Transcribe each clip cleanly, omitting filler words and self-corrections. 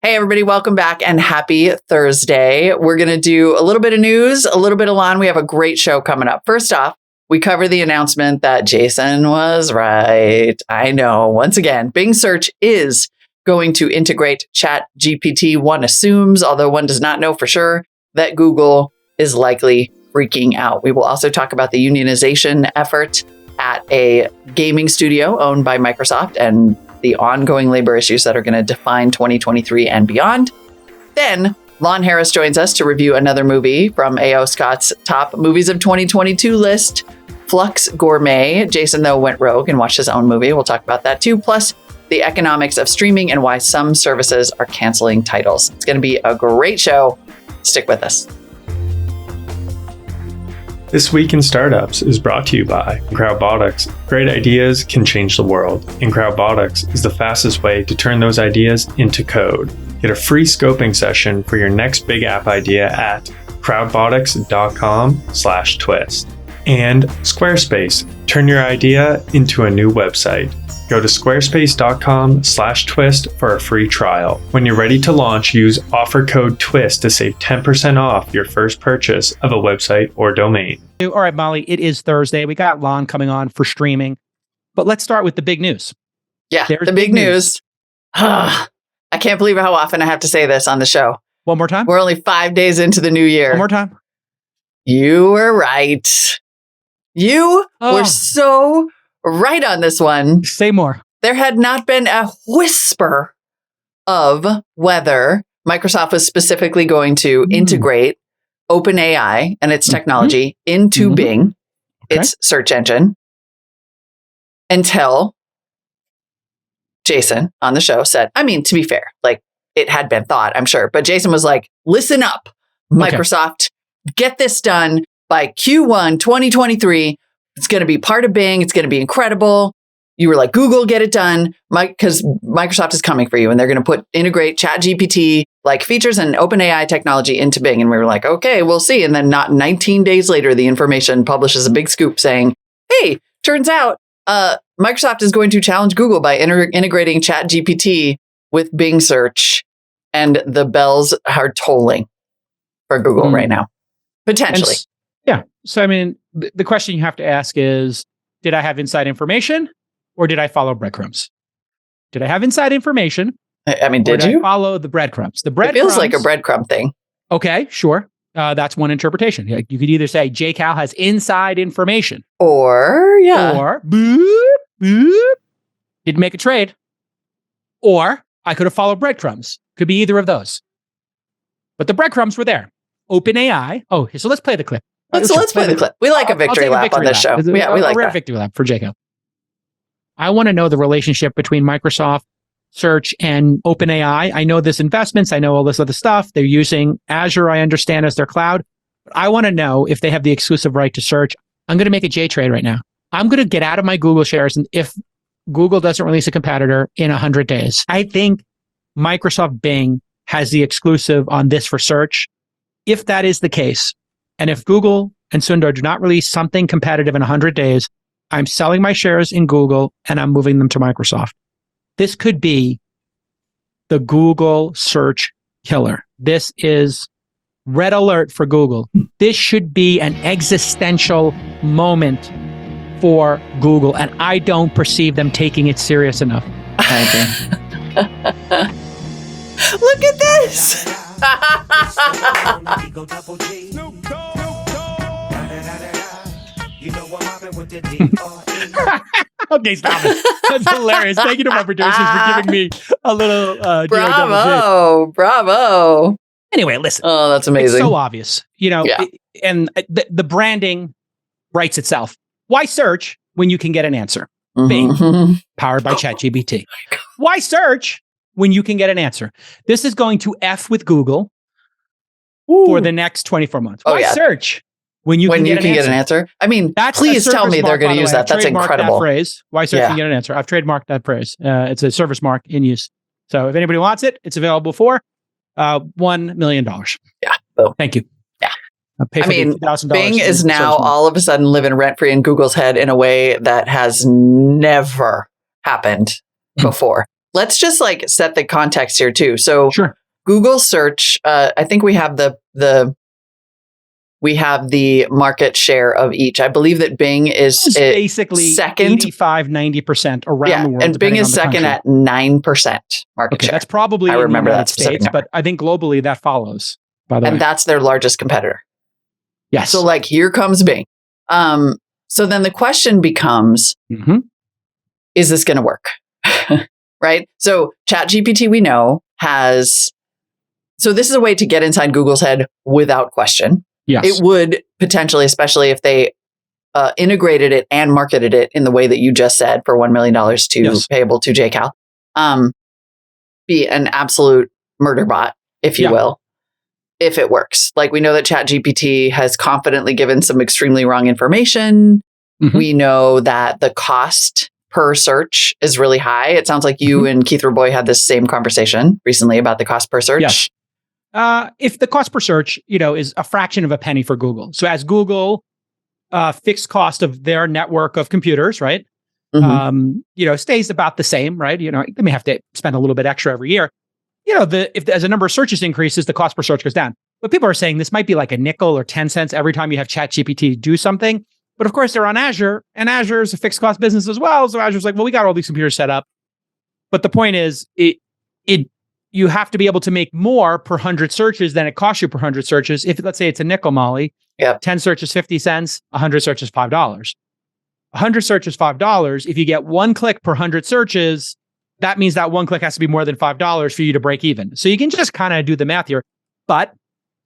Hey, everybody, welcome back and happy Thursday. We're going to do a little bit of news, a little bit of Lon. We have a great show coming up. First off, we cover the announcement that Jason was right. I know. Once again, Bing search is going to integrate ChatGPT. One assumes, although one does not know for sure, that Google is likely freaking out. We will also talk about the unionization effort at a gaming studio owned by Microsoft and the ongoing labor issues that are going to define 2023 and beyond. Then Lon Harris joins us to review another movie from A.O. Scott's top movies of 2022 list, Flux Gourmet. Jason, though, went rogue and watched his own movie. We'll talk about that too. Plus the economics of streaming and why some services are canceling titles. It's going to be a great show. Stick with us. This Week in Startups is brought to you by Crowdbotics. Great ideas can change the world, and Crowdbotics is the fastest way to turn those ideas into code. Get a free scoping session for your next big app idea at crowdbotics.com/twist. And Squarespace. Turn your idea into a new website. Go to squarespace.com/twist for a free trial. When you're ready to launch, use offer code TWIST to save 10% off your first purchase of a website or domain. All right, Molly, it is Thursday. We got Lon coming on for streaming, but let's start with the big news. Yeah, there's the big news. I can't believe how often I have to say this on the show. One more time? We're only 5 days into the new year. One more time? You were right. You were so right on this one. Say more. There had not been a whisper of whether Microsoft was specifically going to integrate OpenAI and its technology into Bing, its search engine, until Jason on the show said, I mean, to be fair, like it had been thought, I'm sure, but Jason was like, listen up, Microsoft, get this done by Q1 2023. It's going to be part of Bing. It's going to be incredible. You were like, Google, get it done. Because Microsoft is coming for you and they're going to integrate ChatGPT like features and OpenAI technology into Bing. And we were like, okay, we'll see. And then not 19 days later, the information publishes a big scoop saying, hey, turns out Microsoft is going to challenge Google by integrating ChatGPT with Bing search. And the bells are tolling for Google right now, potentially. Yeah. So, I mean, the question you have to ask is, did I have inside information or did I follow breadcrumbs? Did I have inside information? I mean, did you? I follow the breadcrumbs? The breadcrumbs. It feels like a breadcrumb thing. Okay, sure. That's one interpretation. You could either say JCal has inside information. Or boop, boop, didn't make a trade. Or I could have followed breadcrumbs. Could be either of those. But the breadcrumbs were there. OpenAI. Oh, so let's play the clip. Let's play the clip. We like a victory lap on this show. Yeah, we like that. Victory lap for Jacob. I want to know the relationship between Microsoft Search and OpenAI. I know this investments. I know all this other stuff. They're using Azure, I understand, as their cloud. But I want to know if they have the exclusive right to search. I'm going to make a J trade right now. I'm going to get out of my Google shares and if Google doesn't release a competitor in 100 days. I think Microsoft Bing has the exclusive on this for search. If that is the case, and if Google and Sundar do not release something competitive in 100 days, I'm selling my shares in Google and I'm moving them to Microsoft. This could be the Google search killer. This is red alert for Google. This should be an existential moment for Google, and I don't perceive them taking it serious enough. Look at this. Okay, stop it. That's hilarious. Thank you to my producers for giving me a little bravo. Anyway, listen. Oh, that's amazing. It's so obvious. And the branding writes itself. Why search when you can get an answer? Bing, powered by ChatGPT. Why search when you can get an answer? This is going to F with Google for the next 24 months. Why search when you can get an answer? I mean, please tell me they're going to use that. That's incredible. That phrase. Why search when you get an answer? I've trademarked that phrase. It's a service mark in use. So if anybody wants it, it's available for $1 million. Yeah. Boom. Thank you. Yeah. I mean, Bing is now all of a sudden living rent-free in Google's head in a way that has never happened before. let's just like set the context here too. So Sure. Google search, I think we have the market share of each. I believe that Bing is basically second, 85-90% around the world. And Bing is second at 9% market share. That's probably I in remember the that United States, number. but I think globally that follows, by the way. And that's their largest competitor. Yes. So like, here comes Bing. So then the question becomes, is this going to work? Right? So ChatGPT, we know, so this is a way to get inside Google's head without question. Yes. It would potentially, especially if they integrated it and marketed it in the way that you just said for $1 million payable to JCal, be an absolute murder bot, if you will, if it works. Like, we know that ChatGPT has confidently given some extremely wrong information. We know that the cost per search is really high. It sounds like you and Keith Raboy had this same conversation recently about the cost per search. Yes. If the cost per search, is a fraction of a penny for Google. So as Google fixed cost of their network of computers, right? Stays about the same, right? They may have to spend a little bit extra every year. If as a number of searches increases, the cost per search goes down. But people are saying this might be like a nickel or 10 cents every time you have ChatGPT do something. But of course, they're on Azure, and Azure is a fixed cost business as well. So Azure's like, well, we got all these computers set up. But the point is, you have to be able to make more per 100 searches than it costs you per 100 searches. If, let's say, it's a nickel, Molly, 10 searches, 50 cents, 100 searches, $5. 100 searches, $5. If you get one click per 100 searches, that means that one click has to be more than $5 for you to break even. So you can just kind of do the math here. But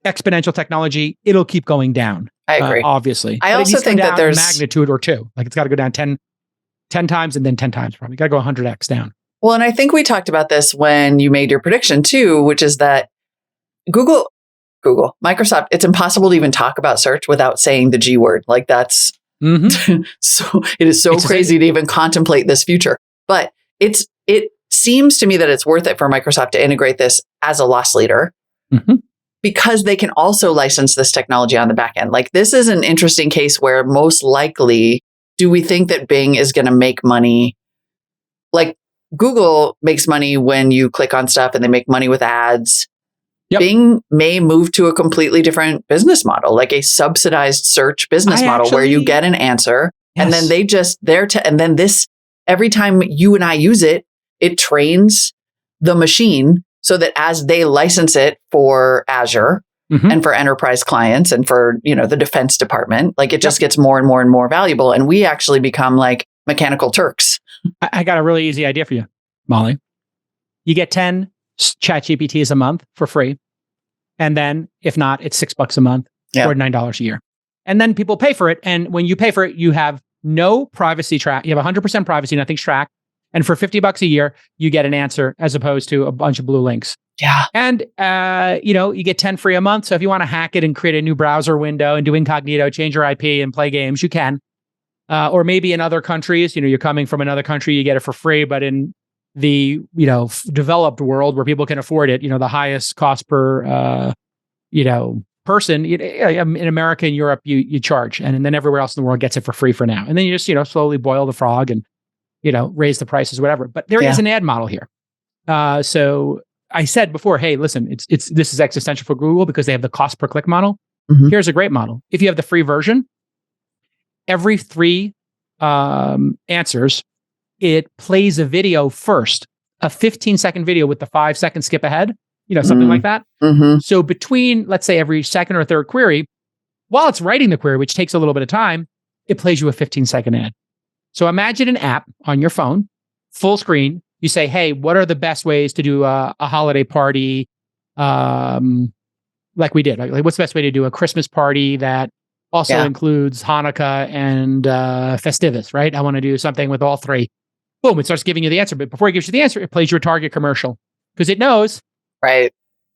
exponential technology, it'll keep going down. I agree. Obviously. I also think that there's a magnitude or two. Like, it's got to go down 10 times and then 10 times probably. Got to go 100x down. Well, and I think we talked about this when you made your prediction too, which is that Microsoft, it's impossible to even talk about search without saying the G word. Like, that's so it is so crazy to even contemplate this future. But it seems to me that it's worth it for Microsoft to integrate this as a loss leader. Because they can also license this technology on the back end. Like, this is an interesting case where most likely, do we think that Bing is going to make money? Like, Google makes money when you click on stuff and they make money with ads. Bing may move to a completely different business model, like a subsidized search business model where you get an answer and then they just and then this, every time you and I use it, it trains the machine so that as they license it for Azure and for enterprise clients and for, the Defense Department, like, it just gets more and more and more valuable. And we actually become like mechanical Turks. I got a really easy idea for you, Molly. You get 10 ChatGPTs a month for free. And then if not, it's $6 a month or $9 a year. And then people pay for it. And when you pay for it, you have no privacy track. You have 100% privacy, nothing's tracked. And for $50 a year, you get an answer as opposed to a bunch of blue links. Yeah. And, you get 10 free a month. So if you want to hack it and create a new browser window and do incognito, change your IP and play games, you can. Or maybe in other countries, you're coming from another country, you get it for free. But in the, developed world where people can afford it, the highest cost per, person, in America and Europe, you charge. And then everywhere else in the world gets it for free for now. And then you just, slowly boil the frog and, raise the prices, whatever. But there is an ad model here. So I said before, hey, listen, this is existential for Google because they have the cost per click model. Here's a great model. If you have the free version, every 3 answers, it plays a video first, a 15-second video with the 5-second skip ahead, something like that. So between, let's say, every second or third query, while it's writing the query, which takes a little bit of time, it plays you a 15-second ad. So imagine an app on your phone, full screen. You say, hey, what are the best ways to do a holiday party like we did? Like, what's the best way to do a Christmas party that also includes Hanukkah and Festivus, right? I want to do something with all 3. Boom, it starts giving you the answer. But before it gives you the answer, it plays your target commercial because it knows,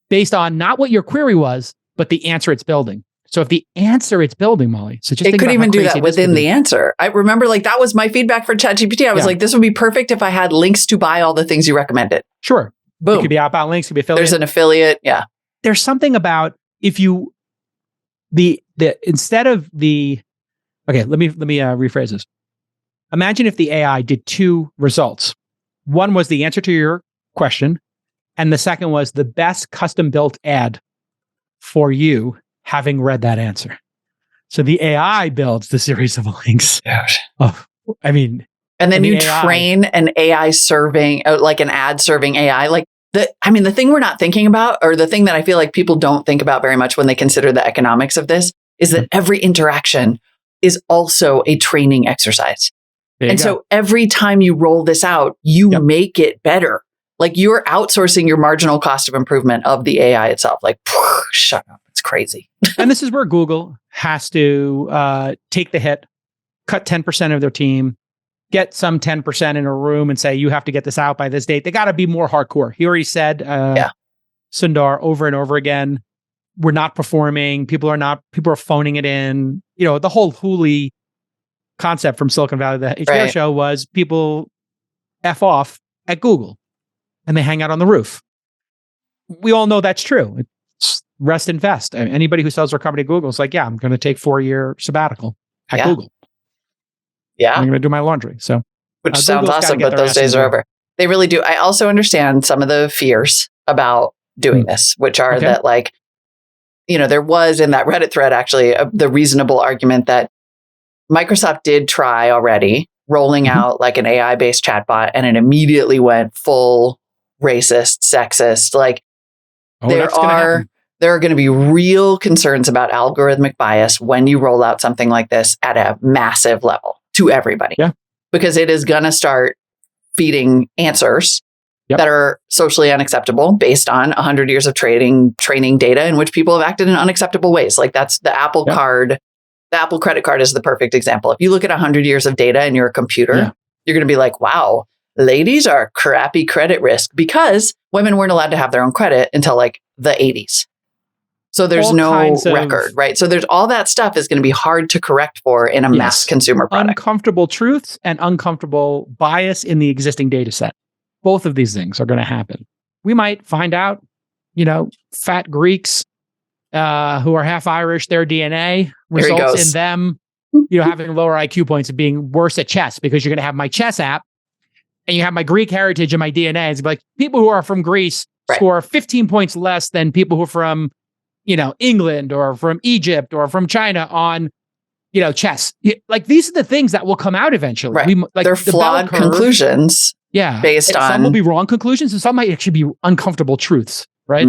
based on not what your query was, but the answer it's building. So if the answer it's building, Molly, so just it could even do that within the answer. I remember, like, that was my feedback for ChatGPT. I was like, this would be perfect if I had links to buy all the things you recommended. Sure. Boom. It could be outbound links, it could be affiliate. There's an affiliate. Yeah. There's something about if you, instead of the, okay, let me rephrase this. Imagine if the AI did 2 results. One was the answer to your question, and the second was the best custom-built ad for you having read that answer. So the AI builds the series of links. And then you train an AI serving, like an ad serving AI. Like the thing we're not thinking about, or the thing that I feel like people don't think about very much when they consider the economics of this, is that every interaction is also a training exercise. And so every time you roll this out, you make it better. Like you're outsourcing your marginal cost of improvement of the AI itself. Like, shut up. It's crazy. And this is where Google has to take the hit, cut 10% of their team, get some 10% in a room and say, you have to get this out by this date. They got to be more hardcore. He already said, Sundar, over and over again, we're not performing. People are phoning it in. The whole Hooli concept from Silicon Valley, the HBO show, was people F off at Google and they hang out on the roof. We all know that's true. It's rest invest. Anybody who sells their company to Google is like, I'm going to take 4-year sabbatical at Google. Yeah. I'm going to do my laundry. So, which sounds awesome, but those days are over. They really do. I also understand some of the fears about doing this, which are that there was in that Reddit thread, actually, the reasonable argument that Microsoft did try already rolling out like an AI-based chatbot, and it immediately went full racist, sexist. Like there are going to be real concerns about algorithmic bias when you roll out something like this at a massive level to everybody. Yeah. Because it is going to start feeding answers that are socially unacceptable based on 100 years of training data in which people have acted in unacceptable ways. Like that's the Apple card. The Apple credit card is the perfect example. If you look at 100 years of data in your computer, you're going to be like, wow, ladies are crappy credit risk, because women weren't allowed to have their own credit until like the 80s. So there's no record, right? So there's all that stuff is going to be hard to correct for in a mass consumer product. Uncomfortable truths and uncomfortable bias in the existing data set. Both of these things are going to happen. We might find out, fat Greeks who are half Irish, their DNA results in them, having lower IQ points and being worse at chess, because you're going to have my chess app and you have my Greek heritage in my DNA. It's like people who are from Greece score 15 points less than people who are from, England or from Egypt or from China on, chess. Like these are the things that will come out eventually. Right. They're flawed conclusions. Yeah. Based on some will be wrong conclusions and some might actually be uncomfortable truths. Right.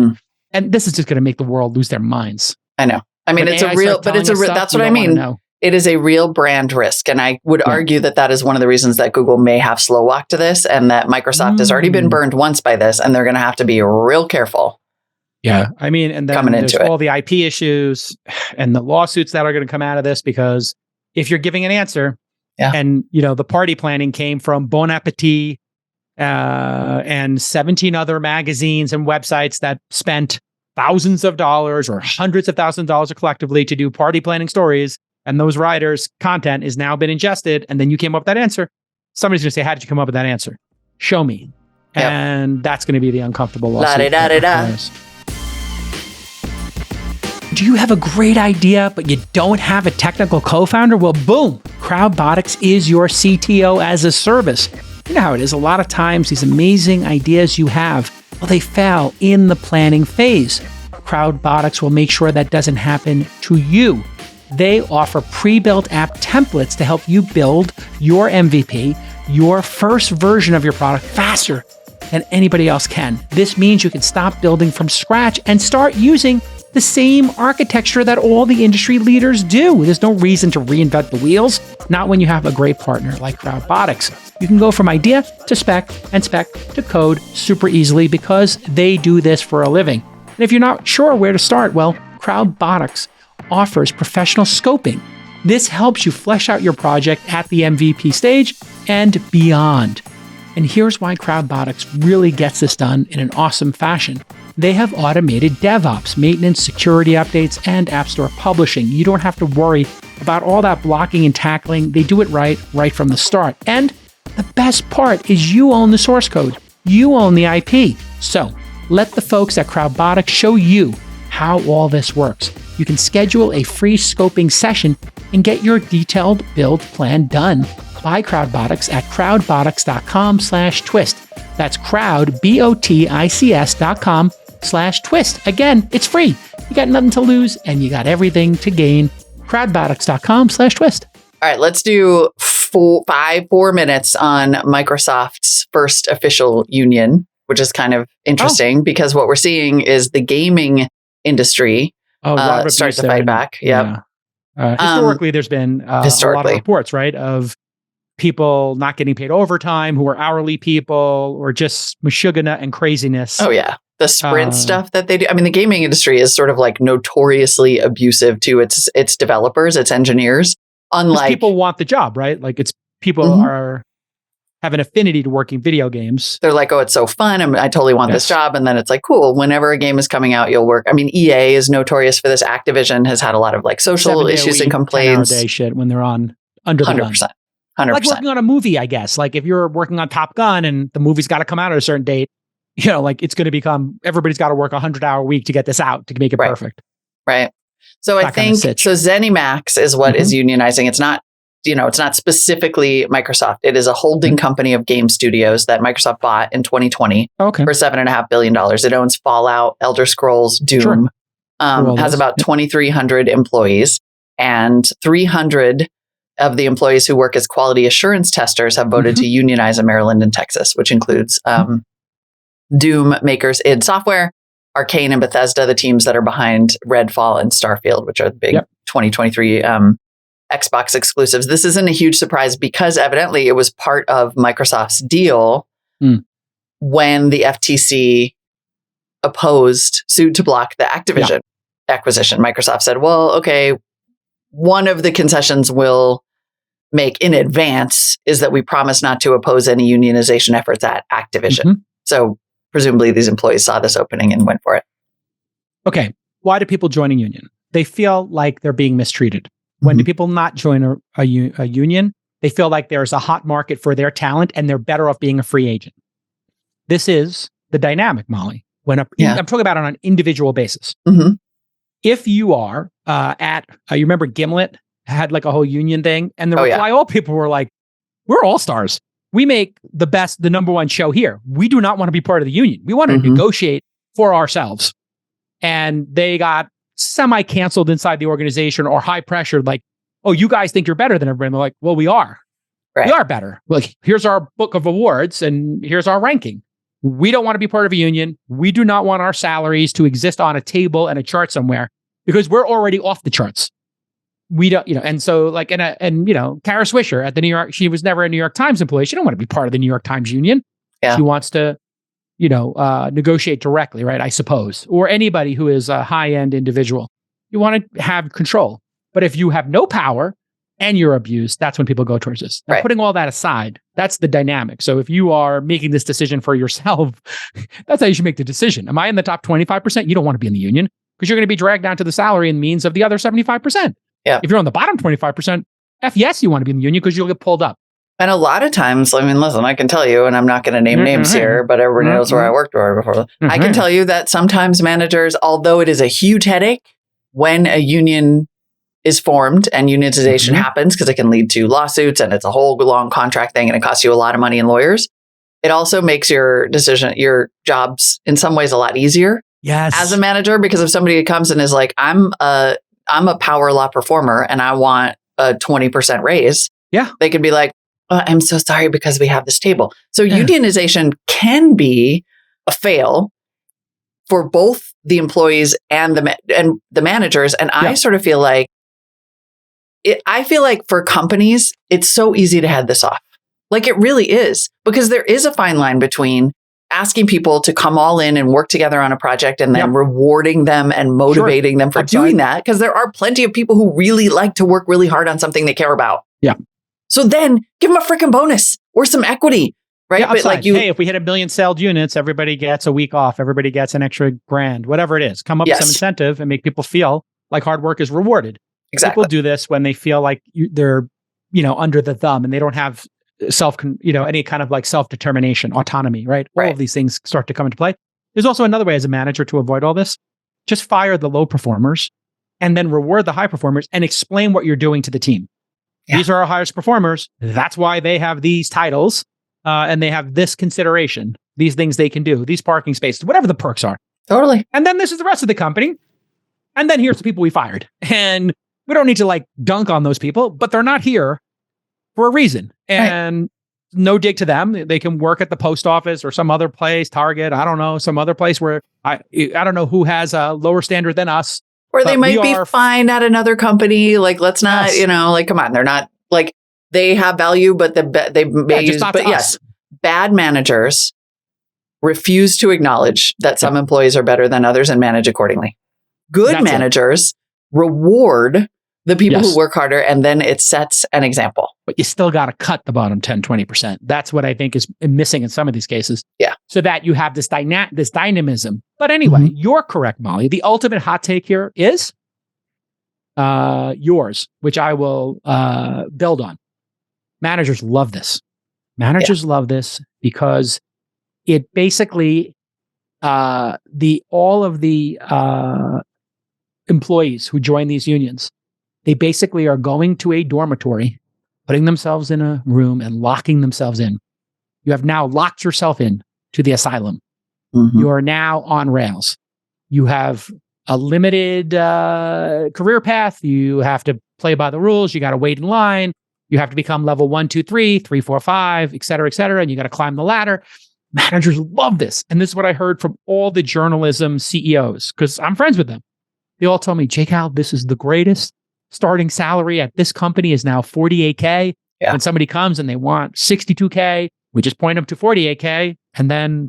And this is just going to make the world lose their minds. I know. I mean, that's what I mean. It is a real brand risk. And I would argue that is one of the reasons that Google may have slow walked to this, and that Microsoft has already been burned once by this, and they're going to have to be real careful. Yeah. I mean, and then there's all the IP issues and the lawsuits that are going to come out of this, because if you're giving an answer and, the party planning came from Bon Appetit and 17 other magazines and websites that spent thousands of dollars or hundreds of thousands of dollars collectively to do party planning stories, and those writers' content is now been ingested, and then you came up with that answer, somebody's going to say, how did you come up with that answer? Show me. And that's going to be the uncomfortable lawsuit. Do you have a great idea, but you don't have a technical co-founder? Well, boom, Crowdbotics is your CTO as a service. You know how it is. A lot of times, these amazing ideas you have, they fail in the planning phase. Crowdbotics will make sure that doesn't happen to you. They offer pre-built app templates to help you build your MVP, your first version of your product, faster than anybody else can. This means you can stop building from scratch and start using the same architecture that all the industry leaders do. There's no reason to reinvent the wheels, not when you have a great partner like Crowdbotics. You can go from idea to spec and spec to code super easily, because they do this for a living. And if you're not sure where to start, well, Crowdbotics offers professional scoping. This helps you flesh out your project at the MVP stage and beyond. And here's why Crowdbotics really gets this done in an awesome fashion. They have automated DevOps, maintenance, security updates, and App Store publishing. You don't have to worry about all that blocking and tackling. They do it right from the start. And the best part is you own the source code. You own the IP. So let the folks at Crowdbotics show you how all this works. You can schedule a free scoping session and get your detailed build plan done by Crowdbotics at crowdbotics.com/twist. That's crowdbotics.com/twist. Again, it's free. You got nothing to lose and you got everything to gain. Crowdbotics.com/twist. All right, let's do 4 minutes on Microsoft's first official union, which is kind of interesting because what we're seeing is the gaming industry start to fight back. Yep. Yeah. Historically, there's been a lot of reports, right, of people not getting paid overtime who are hourly people or just mashugana and craziness. Oh, yeah. The sprint stuff that they do. I mean, the gaming industry is sort of like notoriously abusive to its developers, its engineers. Unlike people want the job, right? Like it's people have an affinity to working video games. They're like, oh, it's so fun. I totally want this job. And then it's like, cool. Whenever a game is coming out, you'll work. I mean, EA is notorious for this. Activision has had a lot of like social issues and complaints. 10-hour day shit when they're on under the 100%. 100%. Like working on a movie, I guess. Like if you're working on Top Gun and the movie's got to come out at a certain date, you know, like it's going to become, everybody's got to work 100-hour week to get this out to make it perfect. Right. So I think, so ZeniMax is what is unionizing. It's not, it's not specifically Microsoft. It is a holding company of game studios that Microsoft bought in 2020 for $7.5 billion. It owns Fallout, Elder Scrolls, Doom, has about 2,300 employees, and 300 of the employees who work as quality assurance testers have voted to unionize in Maryland and Texas, which includes Doom makers id Software, Arcane and Bethesda, the teams that are behind Redfall and Starfield, which are the big 2023 Xbox exclusives. This isn't a huge surprise because evidently it was part of Microsoft's deal when the FTC sued to block the Activision acquisition. Microsoft said, well, okay, one of the concessions we'll make in advance is that we promise not to oppose any unionization efforts at Activision. So presumably these employees saw this opening and went for it. Okay. Why do people join a union? They feel like they're being mistreated. When do people not join a union? They feel like there's a hot market for their talent and they're better off being a free agent. This is the dynamic, Molly. I'm talking about on an individual basis. If you are you remember Gimlet had like a whole union thing, and the reply all people were like, we're all stars. We make the number one show here. We do not want to be part of the union. We want to negotiate for ourselves. And they got semi-canceled inside the organization or high pressured, like, oh, you guys think you're better than everybody. And they're like, well, we are. We are better. Like, here's our book of awards and here's our ranking. We don't want to be part of a union. We do not want our salaries to exist on a table and a chart somewhere because we're already off the charts. We don't, and so like, Kara Swisher at the New York, she was never a New York Times employee. She don't want to be part of the New York Times union. She wants to, negotiate directly, right? I suppose, or anybody who is a high-end individual. You want to have control. But if you have no power and you're abused, that's when people go towards this. Now, putting all that aside, that's the dynamic. So if you are making this decision for yourself, that's how you should make the decision. Am I in the top 25%? You don't want to be in the union because you're going to be dragged down to the salary and means of the other 75%. If you're on the bottom 25%, yes, you want to be in the union because you'll get pulled up. And a lot of times, I mean, listen, I can tell you, and I'm not going to name names here, but everyone knows where I worked before. I can tell you that sometimes managers, although it is a huge headache when a union is formed and unionization happens, because it can lead to lawsuits and it's a whole long contract thing and it costs you a lot of money in lawyers, it also makes your jobs in some ways a lot easier as a manager, because if somebody comes and is like, I'm a power law performer and I want a 20% raise, they could be like, I'm so sorry because we have this table. So unionization can be a fail for both the employees and the managers. And I sort of feel like for companies, it's so easy to head this off. Like it really is, because there is a fine line between asking people to come all in and work together on a project and then rewarding them and motivating them for doing that. Because there are plenty of people who really like to work really hard on something they care about. So then give them a freaking bonus or some equity, right? But like hey, if we hit 1 million sold units, everybody gets a week off. Everybody gets an extra $1,000, whatever it is. Come up with some incentive and make people feel like hard work is rewarded. People do this when they feel like they're, under the thumb and they don't have any kind of like self-determination, autonomy, right? All of these things start to come into play. There's also another way as a manager to avoid all this. Just fire the low performers and then reward the high performers and explain what you're doing to the team. These are our highest performers. That's why they have these titles and they have this consideration. these things they can do, these parking spaces, whatever the perks are. Totally. And then this is the rest of the company. And then here's the people we fired. And we don't need to like dunk on those people, but they're not here for a reason. And no dig to them. They can work at the post office or some other place, Target, I don't know, some other place where I don't know who has a lower standard than us. Or they might be fine at another company. Like, let's not, like, come on. They're not like, they have value, but they may use, but yes, bad managers refuse to acknowledge that some employees are better than others and manage accordingly. Good managers reward the people who work harder, and then it sets an example. But you still got to cut the bottom 10, 20%. That's what I think is missing in some of these cases. Yeah. So that you have this dynamism. But anyway, you're correct, Molly. The ultimate hot take here is yours, which I will build on. Managers love this. Managers love this because it basically all of the employees who join these unions, they basically are going to a dormitory, putting themselves in a room and locking themselves in. You have now locked yourself in to the asylum. You are now on rails. You have a limited career path. You have to play by the rules. You got to wait in line. You have to become level 1, 2, 3, 3, 4, 5, et cetera, and you got to climb the ladder. Managers love this. And this is what I heard from all the journalism CEOs, because I'm friends with them. They all told me, Jake Al, this is the greatest. Starting salary at this company is now $48K. Yeah. When somebody comes and they want $62K, we just point them to $48K. And then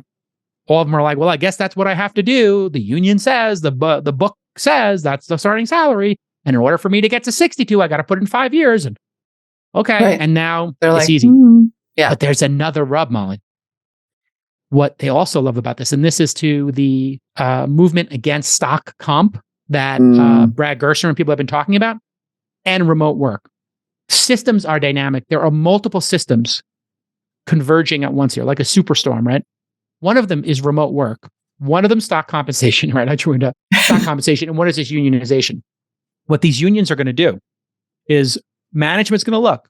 all of them are like, well, I guess that's what I have to do. The union says, the book says that's the starting salary. And in order for me to get to 62, I got to put in 5 years. And okay. And now they're it's easy. Yeah. But there's another rub, Molly. What they also love about this, and this is to the movement against stock comp that Brad Gerstner and people have been talking about, and remote work. Systems are dynamic. There are multiple systems converging at once here, like a superstorm, right? One of them is remote work. One of them stock compensation, right? I joined up stock compensation, and one is this unionization. What these unions are going to do is management's going to look.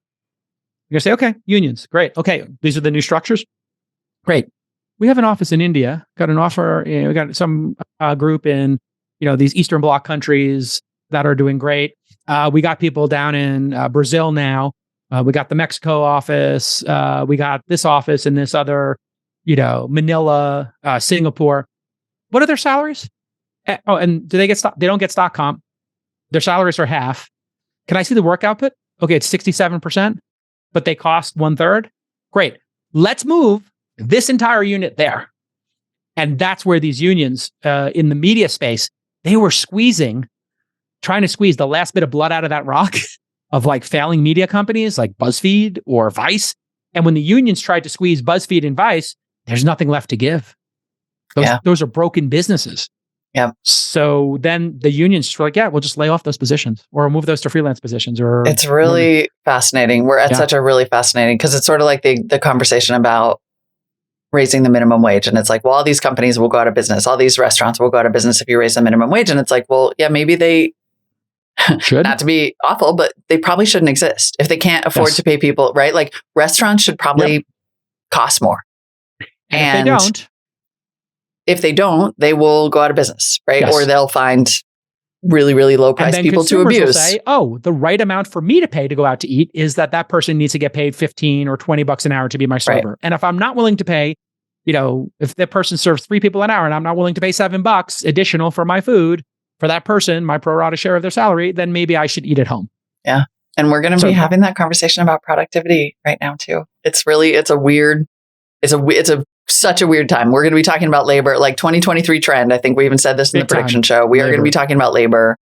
You're going to say, okay, unions, great. Okay, these are the new structures. Great. We have an office in India, got an offer, we got some group in, these Eastern Bloc countries that are doing great. We got people down in Brazil now. We got the Mexico office. We got this office in this other, Manila, Singapore. What are their salaries? And do they get stock? They don't get stock comp. Their salaries are half. Can I see the work output? Okay, it's 67%, but they cost 1/3. Great. Let's move this entire unit there. And that's where these unions in the media space, they were trying to squeeze the last bit of blood out of that rock of like failing media companies like BuzzFeed or Vice. And when the unions tried to squeeze BuzzFeed and Vice, there's nothing left to give. Those are broken businesses. Yeah. So then the unions were like, yeah, we'll just lay off those positions or move those to freelance positions. Or it's really fascinating. We're at such a really fascinating, because it's sort of like the conversation about raising the minimum wage. And it's like, well, all these companies will go out of business. All these restaurants will go out of business if you raise the minimum wage. And it's like, well, yeah, maybe they should. Not to be awful, but they probably shouldn't exist if they can't afford to pay people, right? Like restaurants should probably cost more. And if they don't, they will go out of business, right? Yes. Or they'll find really, really low price people to abuse. Will say, oh, the right amount for me to pay to go out to eat is that person needs to get paid $15 or $20 an hour to be my server. Right. And if I'm not willing to pay, if that person serves 3 people an hour and I'm not willing to pay $7 additional for my food for that person, my pro rata share of their salary, then maybe I should eat at home. Yeah. And we're going to be having that conversation about productivity right now too. It's such a weird time. We're going to be talking about labor, like 2023 trend. I think we even said this in the prediction show. We are going to be talking about labor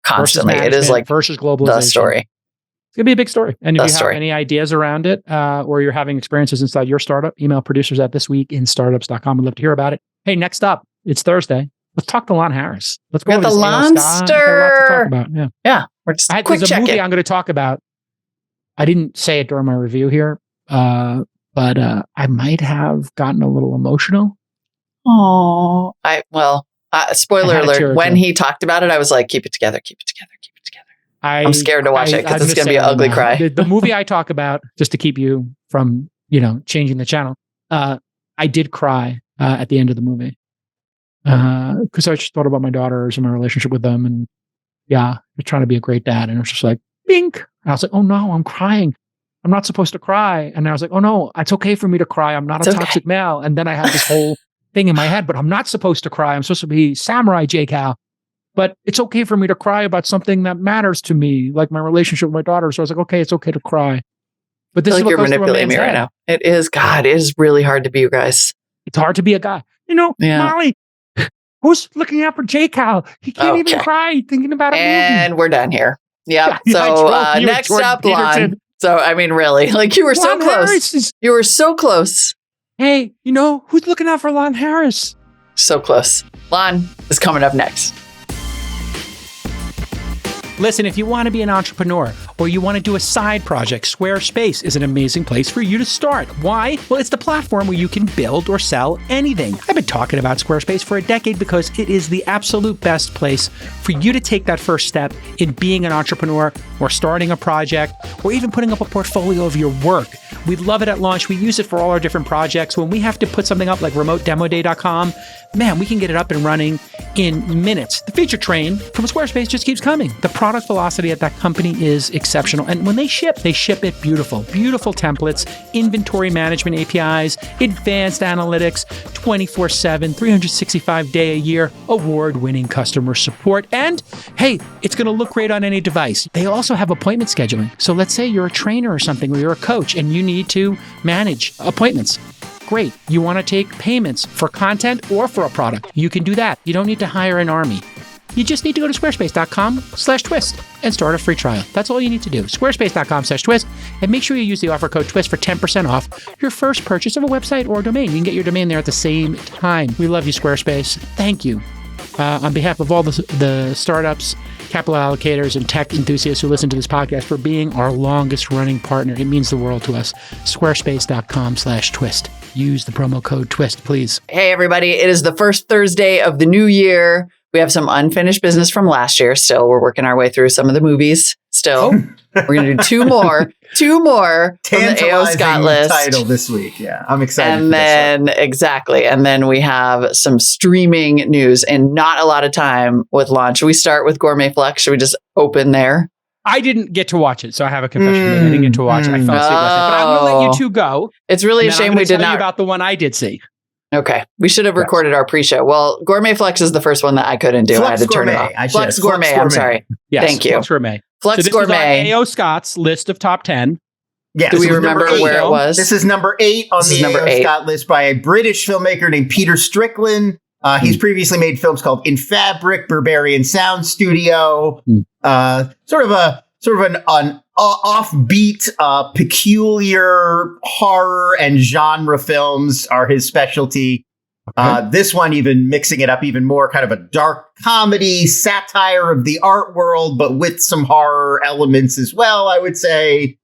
constantly. It is like versus globalization. The story. It's going to be a big story. And if you have any ideas around it, or you're having experiences inside your startup, email producers at thisweekinstartups.com. We'd love to hear about it. Hey, next up, it's Thursday. Let's talk to Lon Harris. Let's go to the Lonster. Yeah. We're just there's a movie I'm going to talk about. I didn't say it during my review here, but I might have gotten a little emotional. Oh, spoiler alert. When he talked about it, I was like, keep it together. I'm scared to watch it because it's going to be an ugly cry. The movie I talk about, just to keep you from, changing the channel. I did cry at the end of the movie because I just thought about my daughters and my relationship with them, and I was trying to be a great dad, and it was just like, bink. And I was like, oh no, I'm crying. I'm not supposed to cry. And I was like, oh no, it's okay for me to cry. I'm not a toxic male. And then I had this whole thing in my head, but I'm not supposed to cry. I'm supposed to be samurai J-Cal. But it's okay for me to cry about something that matters to me, like my relationship with my daughter. So I was like, okay, it's okay to cry. But this is what you're manipulating me right now. It is, God, it is really hard to be you guys. It's hard to be a guy. Molly, who's looking out for J-Cal? He can't even cry thinking about it. And we're done here. Yep. So next up, Lon. So, I mean, really, like you were so close. You were so close. Hey, who's looking out for Lon Harris? So close. Lon is coming up next. Listen, if you want to be an entrepreneur or you want to do a side project, Squarespace is an amazing place for you to start. Why? Well, it's the platform where you can build or sell anything. I've been talking about Squarespace for a decade because it is the absolute best place for you to take that first step in being an entrepreneur or starting a project or even putting up a portfolio of your work. We love it at launch. We use it for all our different projects. When we have to put something up like remotedemoday.com, man, we can get it up and running in minutes. The feature train from Squarespace just keeps coming. The product velocity at that company is exceptional. And when they ship it beautiful. Beautiful templates, inventory management APIs, advanced analytics, 24/7, 365-day a year, award-winning customer support. And hey, it's going to look great on any device. They also have appointment scheduling. So let's say you're a trainer or something, or you're a coach, and you need to manage appointments. Great. You want to take payments for content or for a product. You can do that. You don't need to hire an army. You just need to go to squarespace.com/twist and start a free trial. That's all you need to do. Squarespace.com/twist, and make sure you use the offer code TWIST for 10% off your first purchase of a website or a domain. You can get your domain there at the same time. We love you, Squarespace. Thank you. On behalf of all the startups, capital allocators, and tech enthusiasts who listen to this podcast, for being our longest running partner. It means the world to us. Squarespace.com/twist. Use the promo code TWIST, please. Hey, everybody. It is the first Thursday of the new year. We have some unfinished business from last year. Still, we're working our way through some of the movies. Still, we're going to do two more from the AO Scott list. Title this week. Yeah, I'm excited. And then, exactly. And then we have some streaming news and not a lot of time with launch. Should we start with Gourmet Flux? Should we just open there? I didn't get to watch it, so I have a confession to make. I didn't get to watch it. I fell asleep last night. But I'm going to let you two go. It's really a shame we did not. About the one I did see. Okay. We should have recorded our pre-show. Well, Gourmet Flux is the first one that I couldn't do. I had to turn it off. Flux Gourmet. I'm sorry. Yes, thank you. Flux Gourmet. Flux Gourmet. A.O. Scott's list of top 10. Yes, do we remember where it was? This is number 8 on the A.O. Scott list by a British filmmaker named Peter Strickland. He's previously made films called In Fabric, Berberian Sound Studio, sort of an offbeat, peculiar horror and genre films are his specialty. Okay. This one even mixing it up even more, kind of a dark comedy, satire of the art world, but with some horror elements as well, I would say.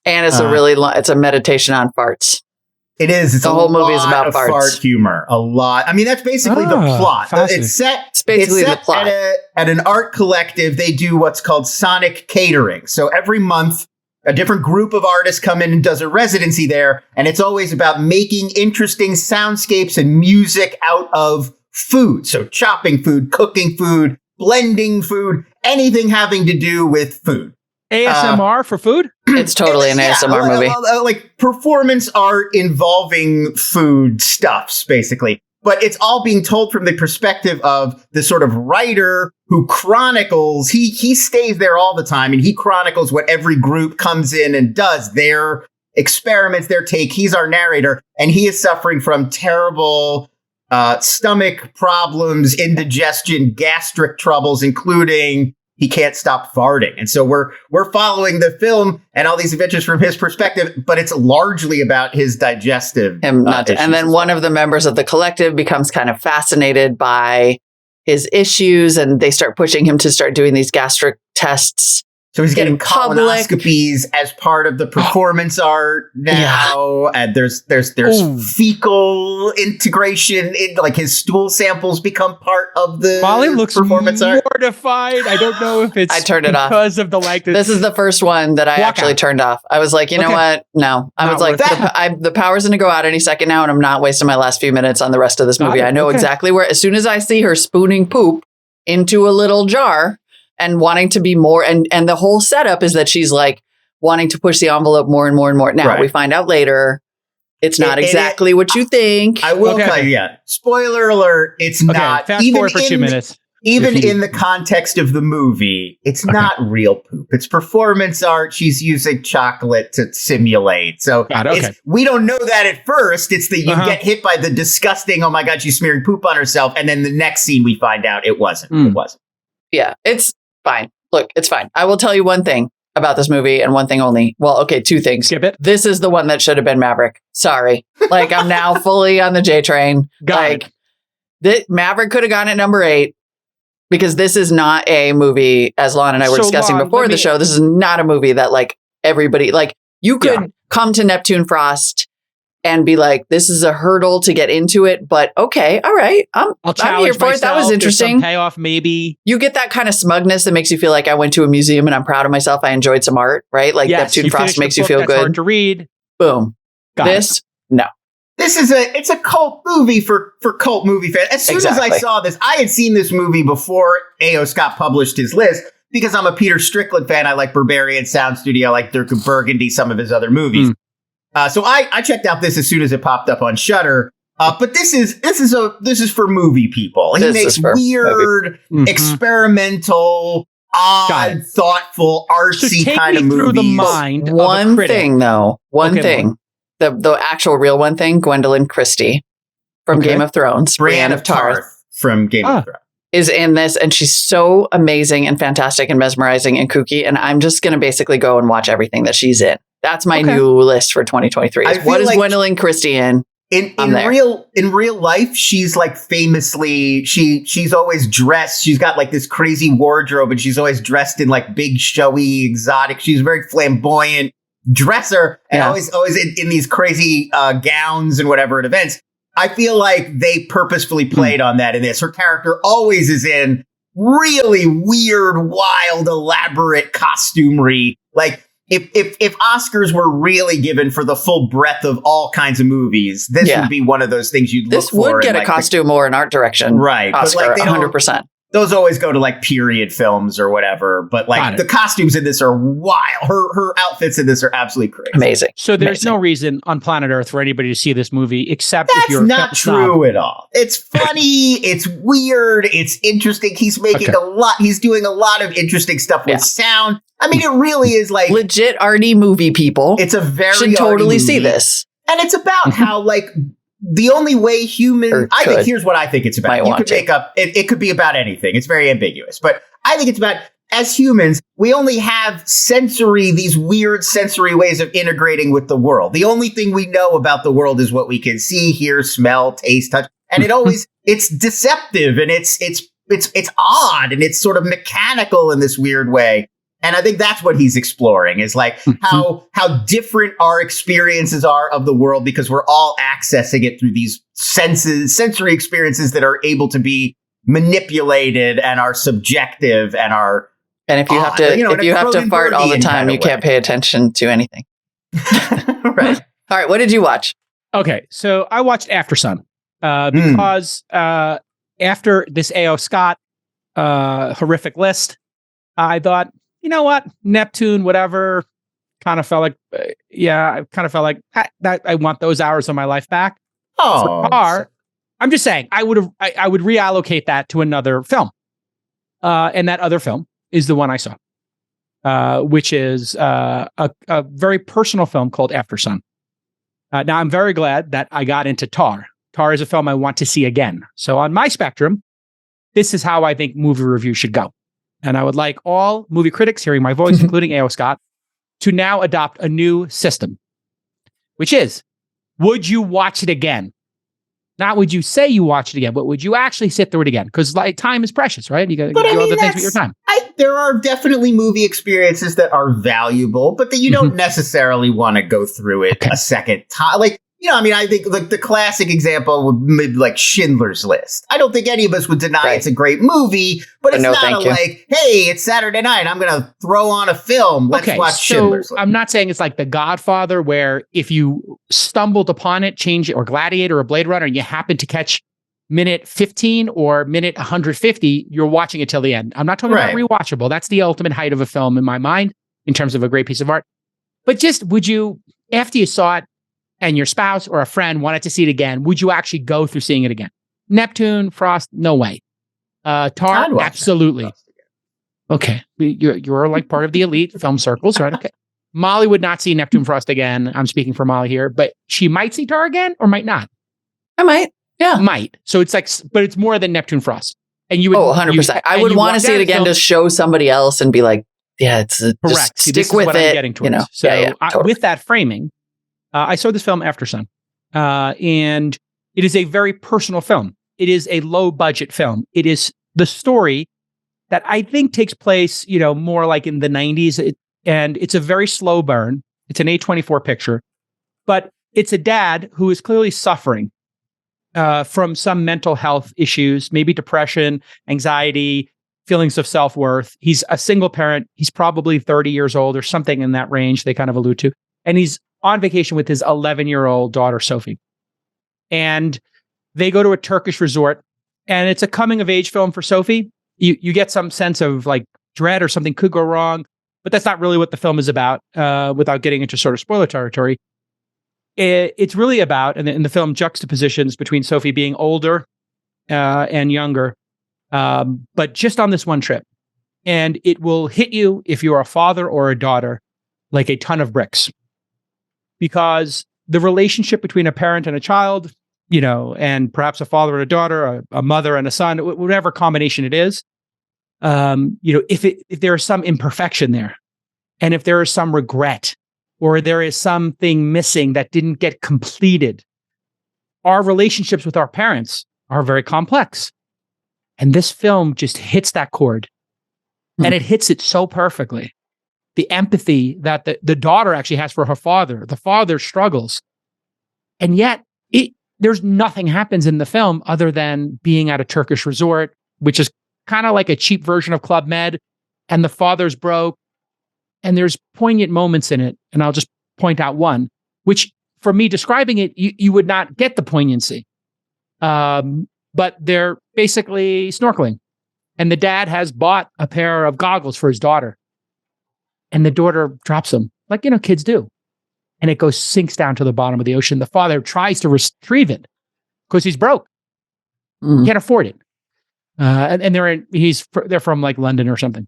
And it's it's a meditation on farts. It is. It's the whole movie is about farts. Fart humor. A lot. I mean, that's basically the plot. It's basically the plot. At an art collective, they do what's called sonic catering. So every month, a different group of artists come in and does a residency there. And it's always about making interesting soundscapes and music out of food. So chopping food, cooking food, blending food, anything having to do with food. ASMR for food? It's totally an ASMR movie. Like performance art involving food stuffs, basically. But it's all being told from the perspective of the sort of writer who chronicles. He stays there all the time, and he chronicles what every group comes in and does, their experiments, their take. He's our narrator, and he is suffering from terrible stomach problems, indigestion, gastric troubles, including he can't stop farting. And so we're following the film and all these adventures from his perspective, but it's largely about his digestive issues. And then one of the members of the collective becomes kind of fascinated by his issues, and they start pushing him to start doing these gastric tests So he's getting public. colonoscopies as part of the performance art now, and there's fecal integration. Like his stool samples become part of the Molly looks performance art. mortified. I don't know if it's I turned it off because of the This is the first one that I actually turned off. I was like, you know what? No, I was like, the power's going to go out any second now, and I'm not wasting my last few minutes on the rest of this movie. I know exactly where. As soon as I see her spooning poop into a little jar. And wanting to be more, and the whole setup is that she's like wanting to push the envelope more and more and more. Now we find out later, it's not exactly what you think. I will tell you, spoiler alert, it's not. Fast forward for 2 minutes. Even in the context of the movie, it's not real poop. It's performance art. She's using chocolate to simulate. So we don't know that at first. It's that you get hit by the disgusting, oh my God, she's smearing poop on herself. And then the next scene we find out it wasn't. It wasn't. Yeah, it's fine. Look, it's fine. I will tell you one thing about this movie and one thing only. Well, okay, two things. Skip it. This is the one that should have been Maverick. Sorry. Like, I'm now fully on the J train. Maverick could have gone at number 8 because this is not a movie, as Lon and I were discussing before the show. This is not a movie that like everybody, like you could come to Neptune Frost and be like, this is a hurdle to get into it, but okay, all right. I'm here for it. That was interesting. Payoff, maybe. You get that kind of smugness that makes you feel like I went to a museum and I'm proud of myself. I enjoyed some art, right? Like Neptune Frost makes you feel good. Hard to read. Boom. No. This is it's a cult movie for cult movie fans. As soon as I saw this, I had seen this movie before A.O. Scott published his list because I'm a Peter Strickland fan. I like Berberian Sound Studio. I like Dirk of Burgundy, some of his other movies. So I checked out this as soon as it popped up on Shudder. But this is for movie people. He makes weird, experimental, odd, thoughtful, artsy kind of movies. Through the mind one thing, though. One thing. The actual real one thing, Gwendolyn Christie from Game of Thrones, Brienne of Tarth from Game of Thrones, is in this, and she's so amazing and fantastic and mesmerizing and kooky. And I'm just going to basically go and watch everything that she's in. That's my new list for 2023. What is like Gwendolyn Christie in? In real life, she's like famously, she's always dressed. She's got like this crazy wardrobe, and she's always dressed in like big, showy, exotic. She's a very flamboyant dresser, and always in these crazy gowns and whatever at events. I feel like they purposefully played on that in this. Her character always is in really weird, wild, elaborate costumery. Like if Oscars were really given for the full breadth of all kinds of movies, this would be one of those things you'd look for. This would get a costume or an art direction, right? Oscar, but like 100%. Those always go to like period films or whatever, but like the costumes in this are wild. Her outfits in this are absolutely crazy. Amazing. So there's no reason on planet Earth for anybody to see this movie except if you're not true at all. It's funny, it's weird, it's interesting. He's making he's doing a lot of interesting stuff with sound. I mean, it really is like legit arty movie people. It's a very should totally see this. And it's about how like the only way I think here's what I think it's about. You could make up, it could be about anything. It's very ambiguous, but I think it's about, as humans, we only have these weird sensory ways of integrating with the world. The only thing we know about the world is what we can see, hear, smell, taste, touch. And it's deceptive, and it's odd, and it's sort of mechanical in this weird way. And I think that's what he's exploring, is like how different our experiences are of the world, because we're all accessing it through these sensory experiences that are able to be manipulated and are subjective and are. And if you have to, if you have to fart all the time, you can't pay attention to anything. Right. All right. What did you watch? Okay. So I watched After Sun because after this A.O. Scott horrific list, I thought, you know what? Neptune, whatever, kind of felt like, I kind of felt like that I want those hours of my life back. Oh, I'm just saying, I would reallocate that to another film. And that other film is the one I saw, which is a very personal film called After Sun. Now, I'm very glad that I got into Tar. Tar is a film I want to see again. So on my spectrum, this is how I think movie review should go. And I would like all movie critics hearing my voice, including A.O. Scott, to now adopt a new system, which is, would you watch it again? Not would you say you watch it again, but would you actually sit through it again? Because like time is precious, right? You got to do other things with your time. there are definitely movie experiences that are valuable, but that you don't necessarily want to go through it a second time. Like, I think like the classic example would maybe like Schindler's List. I don't think any of us would deny it's a great movie, but it's not like, hey, it's Saturday night, I'm going to throw on a film. Let's watch Schindler's List. I'm not saying it's like The Godfather, where if you stumbled upon it, change it, or Gladiator or Blade Runner, and you happen to catch minute 15 or minute 150, you're watching it till the end. I'm not talking about rewatchable. That's the ultimate height of a film in my mind in terms of a great piece of art. But just, would you, after you saw it and your spouse or a friend wanted to see it again, would you actually go through seeing it again? Neptune, Frost, no way. Tar, absolutely. Okay. You're like part of the elite film circles, right? Okay. Molly would not see Neptune, Frost again. I'm speaking for Molly here, but she might see Tar again or might not. I might. Yeah. Might. So it's like, but it's more than Neptune, Frost. And you would, 100%. I would want to see it again to show somebody else and be like, yeah, it's correct. Just stick with it. I'm getting towards. So totally. With that framing, I saw this film After Sun, and it is a very personal film. It is a low budget film. It is the story that I think takes place, more like in the 90s. And it's a very slow burn. It's an A24 picture, but it's a dad who is clearly suffering from some mental health issues, maybe depression, anxiety, feelings of self-worth. He's a single parent. He's probably 30 years old or something in that range they kind of allude to. And he's on vacation with his 11-year-old daughter, Sophie. And they go to a Turkish resort, and it's a coming-of-age film for Sophie. You get some sense of like dread or something could go wrong, but that's not really what the film is about, without getting into sort of spoiler territory. It's really about, and the film juxtapositions between Sophie being older and younger, but just on this one trip. And it will hit you, if you're a father or a daughter, like a ton of bricks. Because the relationship between a parent and a child, and perhaps a father and a daughter, a mother and a son, whatever combination it is, if there is some imperfection there, and if there is some regret, or there is something missing that didn't get completed, our relationships with our parents are very complex. And this film just hits that chord. And it hits it so perfectly. The empathy that the daughter actually has for her father. The father struggles. And yet, there's nothing happens in the film other than being at a Turkish resort, which is kind of like a cheap version of Club Med. And the father's broke. And there's poignant moments in it. And I'll just point out one, which for me, describing it, you would not get the poignancy. But they're basically snorkeling. And the dad has bought a pair of goggles for his daughter. And the daughter drops them, like, kids do. And it sinks down to the bottom of the ocean. The father tries to retrieve it because he's broke. Can't afford it. And they're from like London or something.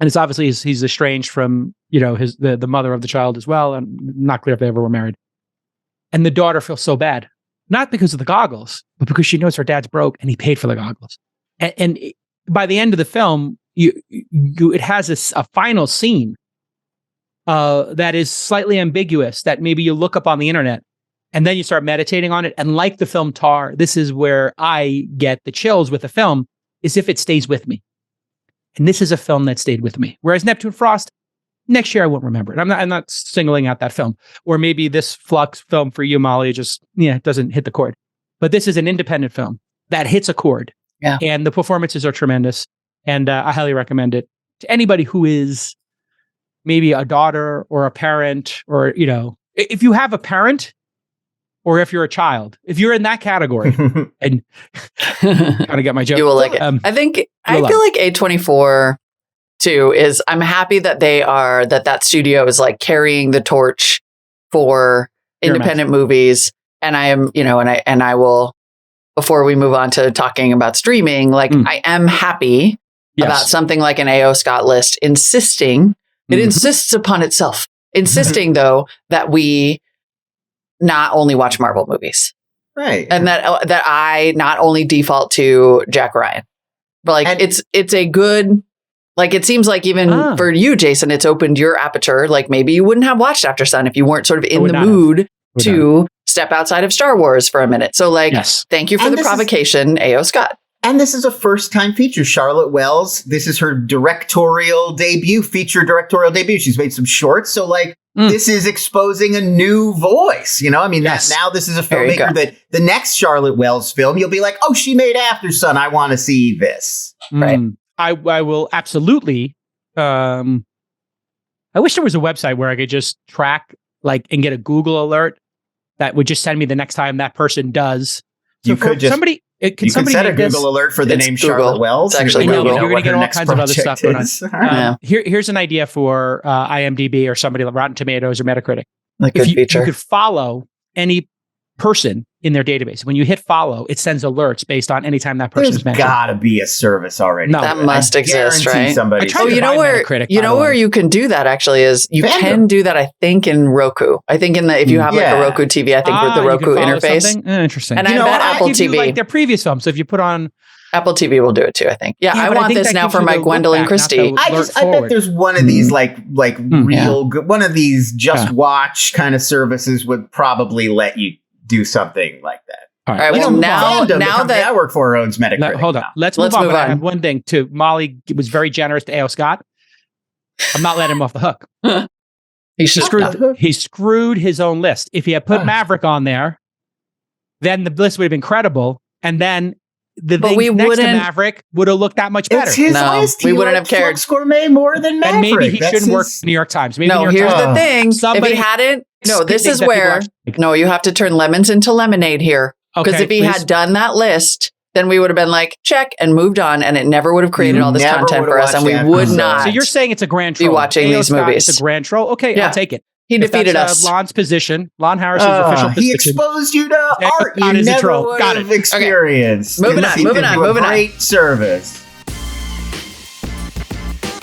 And it's obviously he's estranged from, the mother of the child as well. And not clear if they ever were married. And the daughter feels so bad, not because of the goggles, but because she knows her dad's broke and he paid for the goggles. And by the end of the film, it has a final scene that is slightly ambiguous, that maybe you look up on the internet and then you start meditating on it. And like the film Tar, this is where I get the chills with the film, is if it stays with me. And this is a film that stayed with me. Whereas Neptune Frost, next year I won't remember it. I'm not singling out that film. Or maybe this Flux film for you, Molly, just doesn't hit the chord. But this is an independent film that hits a chord. Yeah. And the performances are tremendous. And I highly recommend it to anybody who is maybe a daughter or a parent, or, if you have a parent, or if you're a child, if you're in that category, and kind of get my joke. You will like it. I feel like A24 too is, I'm happy that that studio is like carrying the torch for independent movies. And I am, and I will, before we move on to talking about streaming, I am happy about something like an A.O. Scott list insisting, it insists upon itself, insisting though, that we not only watch Marvel movies. Right. And that I not only default to Jack Ryan, but it's a good, it seems like even for you, Jason, it's opened your aperture. Like maybe you wouldn't have watched After Sun if you weren't sort of in the mood to step outside of Star Wars for a minute. So thank you for the provocation, A.O. Scott. And this is a first-time feature. Charlotte Wells, this is her feature directorial debut. She's made some shorts. So, like, this is exposing a new voice. You know, I mean, now this is a filmmaker that the next Charlotte Wells film, you'll be like, oh, she made After Sun. I want to see this. Right. I will absolutely. I wish there was a website where I could just track, like, and get a Google alert that would just send me the next time that person does. So you could just set a Google alert for the name Google. Charlotte Wells. It's actually Google. Google. You're going to get all kinds of other stuff going on. Right. Here's an idea for IMDb or somebody like Rotten Tomatoes or Metacritic. Like good feature. You could follow any person in their database. When you hit follow, it sends alerts based on any time that person is mentioned. There's got to be a service already. No, that must exist, right? Somebody. You know where you can do that actually is you can do that. I think in Roku. I think if you have like a Roku TV, I think with the Roku interface. Interesting. And I bet Apple TV, like their previous films. So if you put on Apple TV, will do it too. I think. Yeah, I want this now for my Gwendolyn Christie. I bet there's one of these real good, one of these just watch kind of services would probably let you do something like that. All right. Well, now that I work for owns Metacritic. Hold on. Let's move on. I have one thing too. Molly was very generous to A.O. Scott. I'm not letting him off the hook. He screwed his own list. If he had put Maverick on there, then the list would have been credible. And then the thing next to Maverick would have looked that much better. It's his list. We wouldn't have cared. Flux Gourmet more than Maverick. And maybe he shouldn't work for New York Times. Maybe here's the thing. If he hadn't, this is where, you have to turn lemons into lemonade here. Because if he had done that list, then we would have been like, check, and moved on, and it never would have created all this content for us, and we would not. So you're saying it's a grand troll. Be watching these movies. It's a grand troll? Okay, I'll take it. He defeated us. Lon's position. Lon Harris's official position. He exposed you to art you never would have experienced. Okay. Moving on. Great service.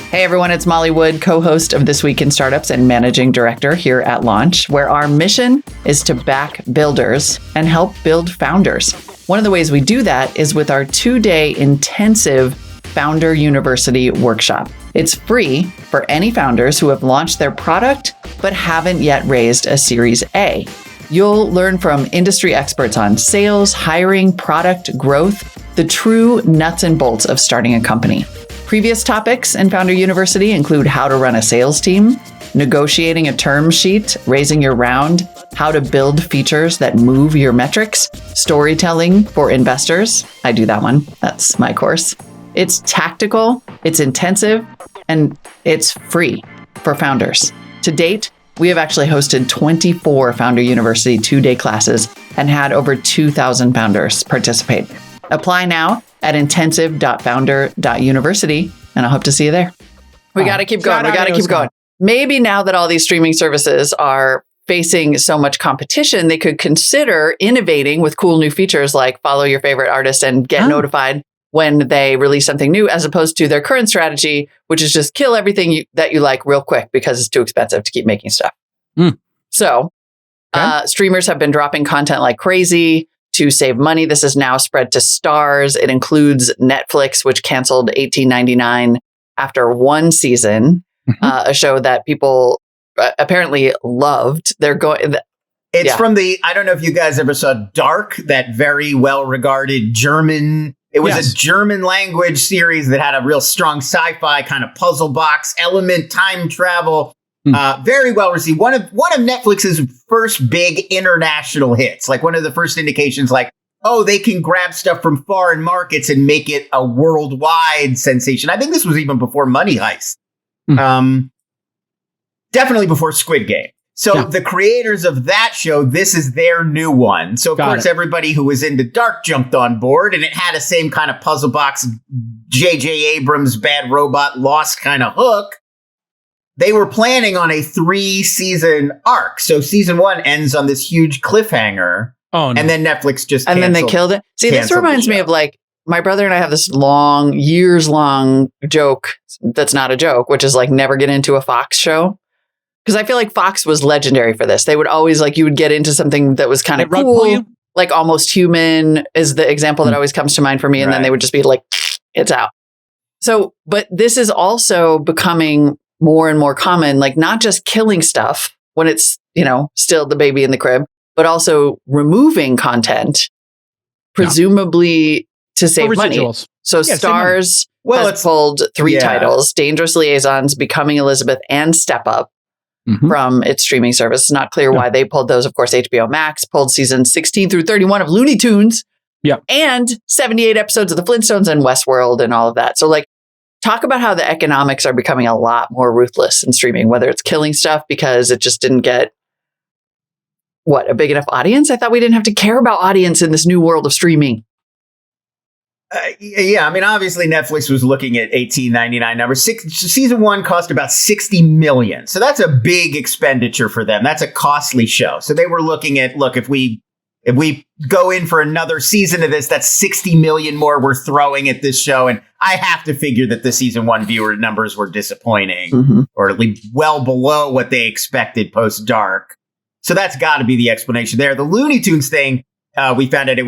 Hey everyone, it's Molly Wood, co-host of This Week in Startups and managing director here at Launch, where our mission is to back builders and help build founders. One of the ways we do that is with our 2-day intensive Founder University workshop. It's free for any founders who have launched their product but haven't yet raised a Series A. You'll learn from industry experts on sales, hiring, product growth, the true nuts and bolts of starting a company. Previous topics in Founder University include how to run a sales team, negotiating a term sheet, raising your round, how to build features that move your metrics, storytelling for investors. I do that one. That's my course. It's tactical, it's intensive, and it's free for founders. To date, we have actually hosted 24 Founder University 2-day classes and had over 2,000 founders participate. Apply now at intensive.founder.university, and I hope to see you there. We got to keep going. Maybe now that all these streaming services are facing so much competition, they could consider innovating with cool new features like follow your favorite artist and get notified when they release something new, as opposed to their current strategy, which is just kill everything that you like real quick because it's too expensive to keep making stuff. So streamers have been dropping content like crazy to save money. This is now spread to Starz. It includes Netflix, which canceled $18.99 after one season, a show that people apparently loved. It's from I don't know if you guys ever saw Dark, that very well-regarded German. It was a German language series that had a real strong sci-fi kind of puzzle box element, time travel. Very well received. One of Netflix's first big international hits, like one of the first indications, like, oh, they can grab stuff from foreign markets and make it a worldwide sensation. I think this was even before Money Heist. Definitely before Squid Game. So the creators of that show, this is their new one. So, of course, everybody who was into Dark jumped on board, and it had the same kind of puzzle box, J.J. Abrams, Bad Robot, Lost kind of hook. They were planning on a 3-season arc. So season 1 ends on this huge cliffhanger. Oh, no. And then Netflix just canceled. And then they killed it. See, this reminds me of like, my brother and I have this years-long joke that's not a joke, which is like never get into a Fox show. Because I feel like Fox was legendary for this. They would always you would get into something that was kind of cool. Like Almost Human is the example that always comes to mind for me. And then they would just be like, it's out. So, but this is also becoming more and more common, like not just killing stuff when it's, still the baby in the crib, but also removing content, presumably to save money. Residuals. So Yeah, Starz has pulled 3 titles, Dangerous Liaisons, Becoming Elizabeth, and Step Up from its streaming service. It's not clear why they pulled those. Of course, HBO Max pulled season 16 through 31 of Looney Tunes and 78 episodes of The Flintstones and Westworld and all of that. So like, talk about how the economics are becoming a lot more ruthless in streaming, whether it's killing stuff because it just didn't get a big enough audience. I thought we didn't have to care about audience in this new world of streaming. Yeah, I mean, obviously Netflix was looking at $18.99 numbers. Season 1 cost about $60 million. So that's a big expenditure for them. That's a costly show. So they were looking at, look, if we go in for another season of this, that's $60 million more we're throwing at this show. And I have to figure that the season 1 viewer numbers were disappointing or at least well below what they expected post dark. So that's got to be the explanation there. The Looney Tunes thing, we found out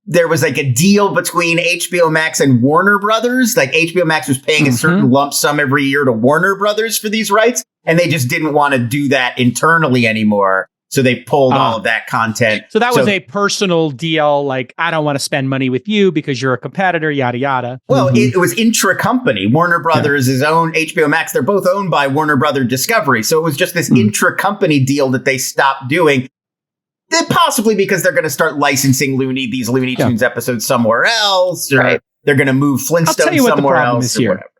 there was like a deal between HBO Max and Warner Brothers. Like HBO Max was paying a certain lump sum every year to Warner Brothers for these rights. And they just didn't want to do that internally anymore. So they pulled all of that content. So that was a personal deal. Like, I don't want to spend money with you because you're a competitor, yada, yada. Well, it was intra-company. Warner Brothers is owned, HBO Max. They're both owned by Warner Brothers Discovery. So it was just this intra-company deal that they stopped doing. Possibly because they're going to start licensing these Looney Tunes episodes somewhere else, or they're going to move Flintstones somewhere else, or whatever.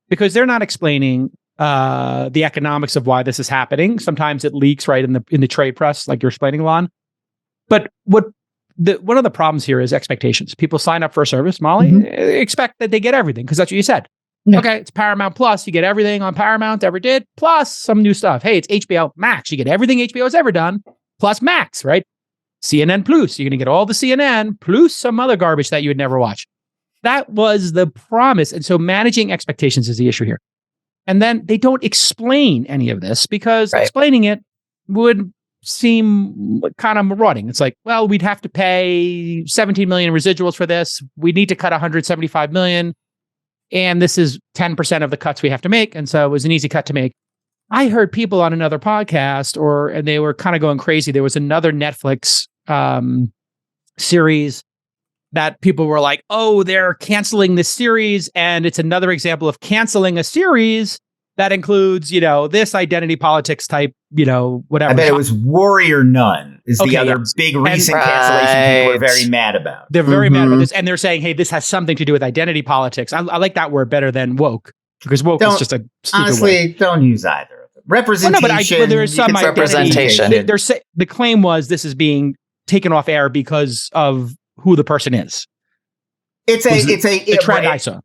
Because they're not explaining the economics of why this is happening. Sometimes it leaks right in the trade press, like you're explaining, Lon. But one of the problems here is expectations. People sign up for a service, Molly, expect that they get everything because that's what you said. Yeah. Okay, it's Paramount Plus. You get everything on Paramount ever did, plus some new stuff. Hey, it's HBO Max. You get everything HBO has ever done, plus Max, right? CNN Plus. You're going to get all the CNN plus some other garbage that you would never watch. That was the promise. And so managing expectations is the issue here. And then they don't explain any of this because explaining it would seem kind of marauding. It's like, well, we'd have to pay 17 million residuals for this. We need to cut 175 million. And this is 10% of the cuts we have to make. And so it was an easy cut to make. I heard people on another podcast and they were kind of going crazy. There was another Netflix series that people were like, oh, they're canceling this series. And it's another example of canceling a series that includes, this identity politics type, whatever. I bet it was Warrior Nun is the other big recent cancellation people are very mad about. They're very mad about this. And they're saying, hey, this has something to do with identity politics. I like that word better than woke because woke is just a stupid honestly, word. Don't use either. Representation. But there is some representation. The claim was this is being taken off air because of who the person is. It's a trend I saw.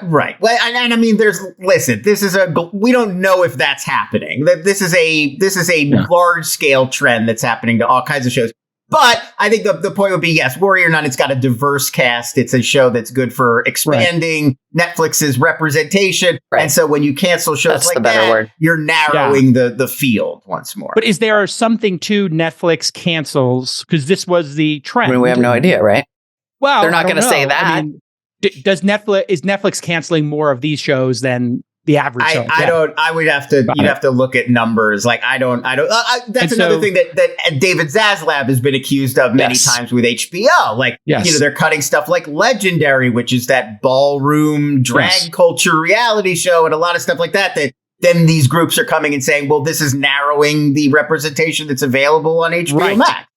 Right. Well, and I mean, we don't know if that's happening. This is a large scale trend that's happening to all kinds of shows. But I think the point would be, yes, Warrior Nun, it's got a diverse cast. It's a show that's good for expanding Netflix's representation. Right. And so when you cancel shows like that, you're narrowing the field once more. But is there something to Netflix cancels? Because this was the trend. I mean, we have no idea, right? Well, they're not going to say that. I mean, is Netflix canceling more of these shows than the average show? I would have to, you'd have to look at numbers. Like, that's another thing that David Zaslav has been accused of many times with HBO. Like, they're cutting stuff like Legendary, which is that ballroom drag culture reality show and a lot of stuff like that then these groups are coming and saying, well, this is narrowing the representation that's available on HBO Max.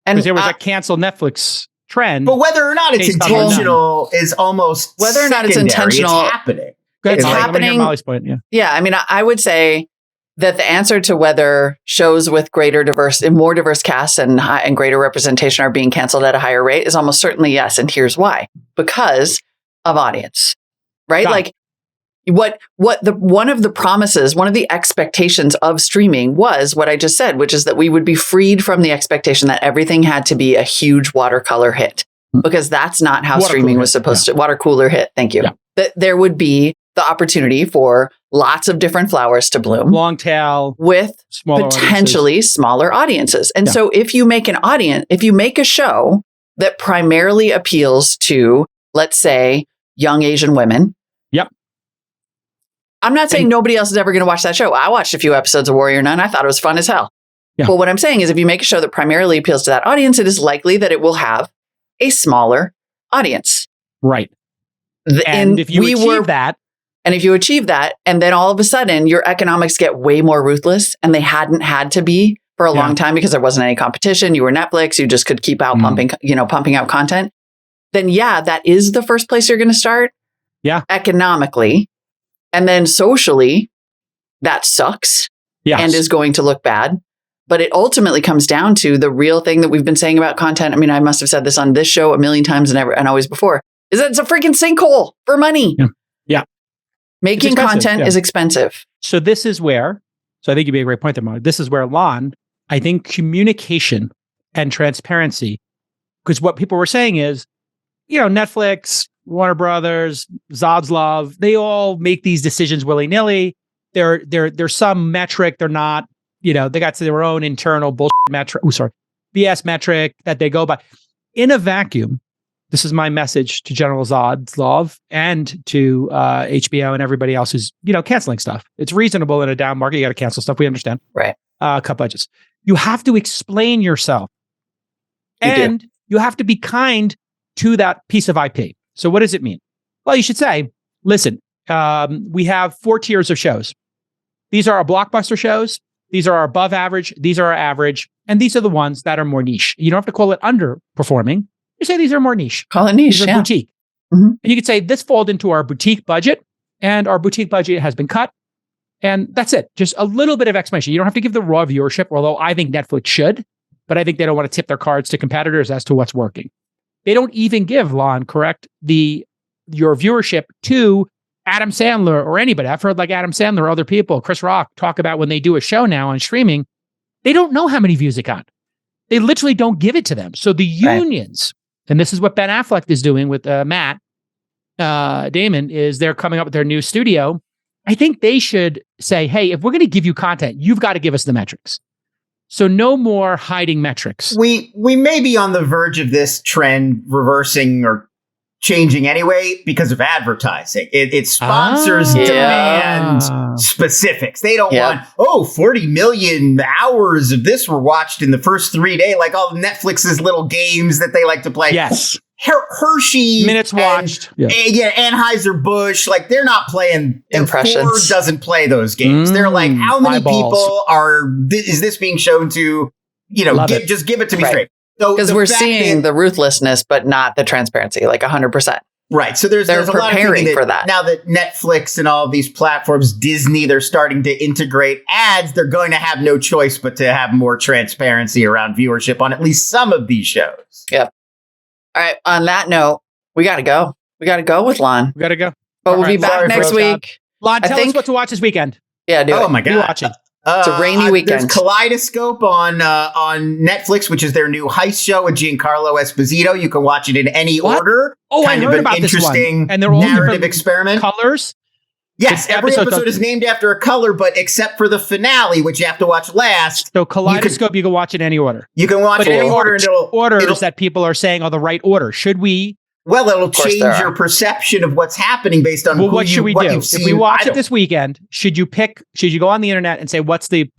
And there was a cancel Netflix trend. But whether or not it's intentional is almost whether or not it's intentional. It's happening. It's happening. Molly's point, yeah. I mean, I would say that the answer to whether shows with more diverse casts and greater representation are being canceled at a higher rate is almost certainly yes. And here's why: because of audience, right? Like one of the promises, one of the expectations of streaming was what I just said, which is that we would be freed from the expectation that everything had to be a huge watercolor hit, because that's not how streaming was supposed to. Water cooler hit. Thank you. Yeah. That there would be the opportunity for lots of different flowers to bloom. Long tail. With potentially smaller audiences. And so if you make a show that primarily appeals to, let's say, young Asian women. Yep. I'm not saying nobody else is ever going to watch that show. I watched a few episodes of Warrior Nun. I thought it was fun as hell. Yeah. But what I'm saying is if you make a show that primarily appeals to that audience, it is likely that it will have a smaller audience. Right. And if you achieve that, and if you achieve that, and then all of a sudden your economics get way more ruthless, and they hadn't had to be for a long time because there wasn't any competition. You were Netflix. You just could keep out pumping out content. Then that is the first place you're going to start. Yeah. Economically. And then socially, that sucks and is going to look bad. But it ultimately comes down to the real thing that we've been saying about content. I mean, I must have said this on this show a million times and always before, is that it's a freaking sinkhole for money. Yeah. Making content is expensive. So this is where, I think you made a great point there, Mark. This is where, Lon, I think communication and transparency, because what people were saying is, Netflix, Warner Brothers, Zodslov, they all make these decisions willy-nilly. There's some metric. They're not, they got their own internal bullshit metric. BS metric that they go by. In a vacuum, this is my message to General Zodslov and to HBO and everybody else who's, canceling stuff. It's reasonable in a down market. You got to cancel stuff. We understand. Right. Cut budgets. You have to explain yourself. You have to be kind to that piece of IP. So what does it mean? Well, you should say, listen, we have 4 tiers of shows. These are our blockbuster shows. These are our above average. These are our average. And these are the ones that are more niche. You don't have to call it underperforming. You say these are more niche. Call it niche, boutique. Mm-hmm. And you could say this falls into our boutique budget, and our boutique budget has been cut. And that's it. Just a little bit of explanation. You don't have to give the raw viewership, although I think Netflix should, but I think they don't want to tip their cards to competitors as to what's working. They don't even give, Lon, correct, your viewership to Adam Sandler or anybody. I've heard like Adam Sandler or other people, Chris Rock, talk about when they do a show now on streaming, they don't know how many views it got. They literally don't give it to them. So the unions, and this is what Ben Affleck is doing with Matt Damon, is they're coming up with their new studio. I think they should say, hey, if we're going to give you content, you've got to give us the metrics. So no more hiding metrics. We may be on the verge of this trend reversing or changing anyway because of advertising. It sponsors demand specifics. They don't want, 40 million hours of this were watched in the first 3 days, like all Netflix's little games that they like to play. Yes. Hershey. Minutes watched. Anheuser-Busch. Like, they're not playing. Impressions. Ford doesn't play those games. They're like, how many people is this being shown to, just give it to me straight. So because we're seeing the ruthlessness, but not the transparency, like 100%. Right. So there's a lot of preparing for that. Now that Netflix and all of these platforms, Disney, they're starting to integrate ads. They're going to have no choice but to have more transparency around viewership on at least some of these shows. Yep. All right. On that note, we got to go. We got to go with Lon. We got to go. But we'll be back next week. Lon, tell us what to watch this weekend. Yeah, do it. Oh, my God. What are you watching? It's a rainy weekend. There's Kaleidoscope on Netflix, which is their new heist show with Giancarlo Esposito. You can watch it in any order. Oh, I heard about this one. And they're all narrative experiment. Colors. Yes, every episode is named after a color, but except for the finale, which you have to watch last. So Kaleidoscope, you can watch in any order. You can watch in any order. Orders that people are saying are the right order. Should we? Well, it'll change your perception of what's happening based on what should we do? If we watch it this weekend, should you go on the internet and say, what's the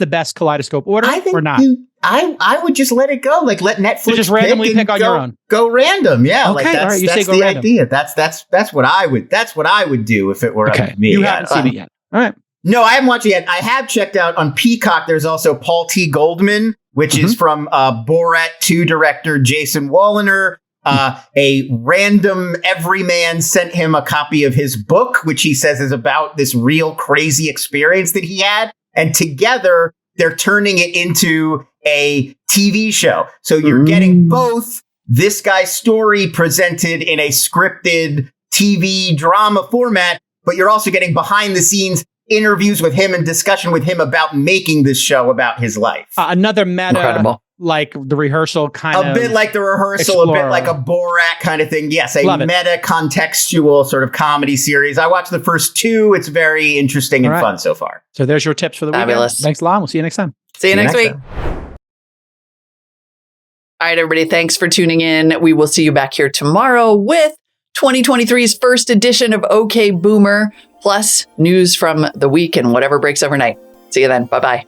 best Kaleidoscope order or not? I would just let it go. Like, let Netflix just randomly pick on your own. Go random. Yeah. Okay. Like that's the idea. That's what I would do if it were up to me. You haven't seen it yet. All right. No, I haven't watched it yet. I have checked out on Peacock. There's also Paul T. Goldman, which is from Borat 2 director Jason Walliner. A random everyman sent him a copy of his book, which he says is about this real crazy experience that he had. And together they're turning it into a TV show. So you're getting both this guy's story presented in a scripted TV drama format, but you're also getting behind the scenes interviews with him and discussion with him about making this show about his life. Another meta. Incredible. Like the rehearsal kind of. A bit like the rehearsal, a bit like a Borat kind of thing. Yes, a meta contextual sort of comedy series. I watched the first 2. It's very interesting and fun so far. So there's your tips for the weekend. Fabulous. Thanks, Lon. We'll see you next time. See you next week. All right, everybody. Thanks for tuning in. We will see you back here tomorrow with 2023's first edition of OK Boomer, plus news from the week and whatever breaks overnight. See you then. Bye-bye.